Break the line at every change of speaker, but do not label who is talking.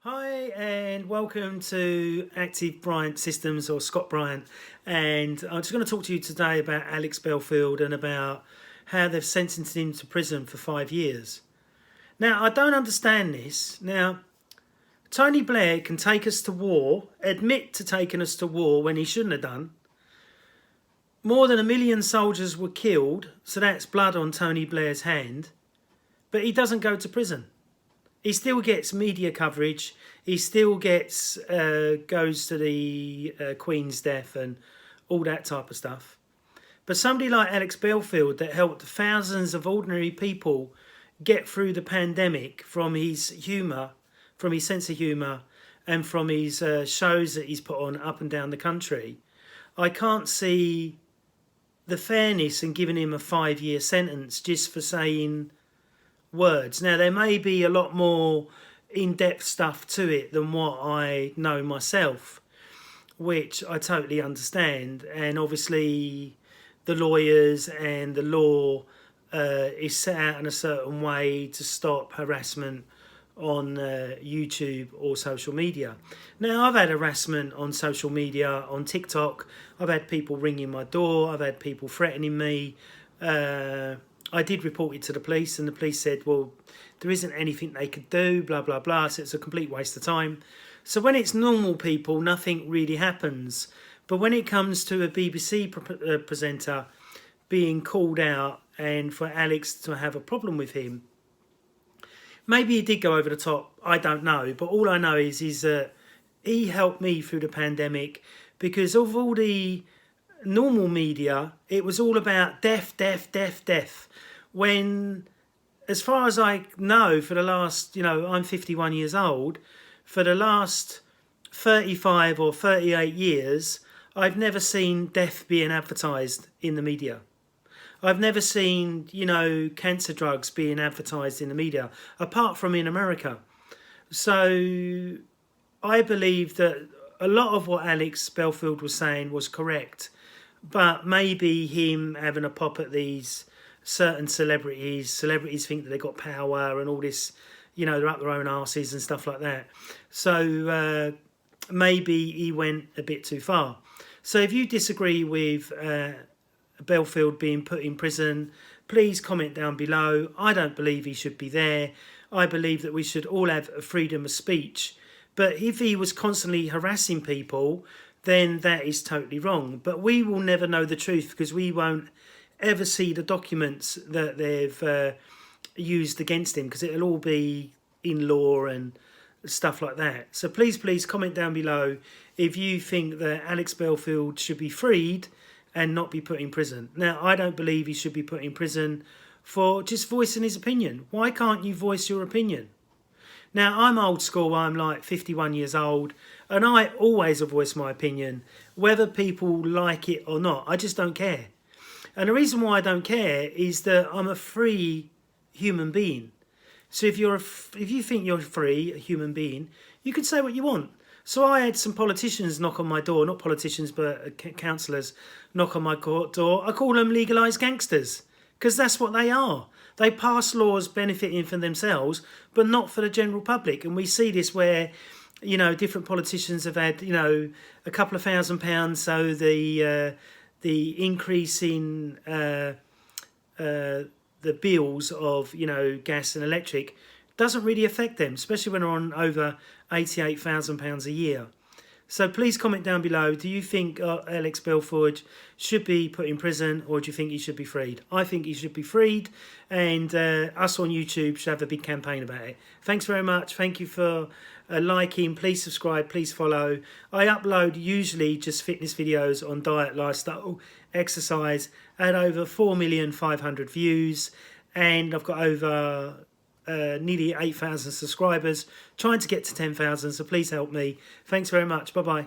Hi and welcome to Active Bryant Systems, or Scott Bryant, and I'm just going to talk to you today about Alex Belfield and about how they've sentenced him to prison for 5 years. Now, I don't understand this. Now, Tony Blair can take us to war, admit to taking us to war when he shouldn't have done. More than 1 million soldiers were killed, so that's blood on Tony Blair's hand, but he doesn't go to prison. He still gets media coverage. He still gets goes to the Queen's death and all that type of stuff. But somebody like Alex Belfield, that helped thousands of ordinary people get through the pandemic from his humour, from his sense of humour, and from his shows that he's put on up and down the country, I can't see the fairness in giving him a 5-year sentence just for saying words. Now, there may be a lot more in-depth stuff to it than what I know myself, which I totally understand, and obviously the lawyers and the law is set out in a certain way to stop harassment on YouTube or social media. Now, I've had harassment on social media, on TikTok. I've had people ringing my door. I've had people threatening me. I did report it to the police, and the police said, well, there isn't anything they could do, blah, blah, blah. So it's a complete waste of time. So when it's normal people, nothing really happens. But when it comes to a BBC presenter being called out and for Alex to have a problem with him, maybe he did go over the top. I don't know. But all I know is that he helped me through the pandemic, because of all the normal media, it was all about death, death, death, death. When, as far as I know, for the last, I'm 51 years old, for the last 35 or 38 years, I've never seen death being advertised in the media. I've never seen, cancer drugs being advertised in the media, apart from in America. So I believe that a lot of what Alex Belfield was saying was correct, but maybe him having a pop at these certain celebrities think that they've got power and all this, they're up their own arses and stuff like that. So maybe he went a bit too far. So if you disagree with Belfield being put in prison, please comment down below. I don't believe he should be there. I believe that we should all have a freedom of speech. But if he was constantly harassing people, then that is totally wrong. But we will never know the truth, because we won't ever see the documents that they've used against him, because it'll all be in law and stuff like that. So please comment down below if you think that Alex Belfield should be freed and not be put in prison. Now, I don't believe he should be put in prison for just voicing his opinion. Why can't you voice your opinion? Now, I'm old school. I'm like 51 years old, and I always voice my opinion, whether people like it or not. I just don't care. And the reason why I don't care is that I'm a free human being. So if you think you're free, a human being, you can say what you want. So I had some politicians knock on my door, not politicians, but councillors knock on my door. I call them legalised gangsters, because that's what they are. They pass laws benefiting for themselves, but not for the general public. And we see this where, different politicians have had, a couple of £1,000. So the increase in the bills of, gas and electric doesn't really affect them, especially when they're on over £88,000 a year. So please comment down below. Do you think Alex Belfield should be put in prison, or do you think he should be freed? I think he should be freed, and us on YouTube should have a big campaign about it. Thanks very much. Thank you for liking. Please subscribe. Please follow. I upload usually just fitness videos on diet, lifestyle, exercise, and over 4,500,000 views, and I've got over nearly 8,000 subscribers, trying to get to 10,000, so please help me. Thanks very much. Bye bye.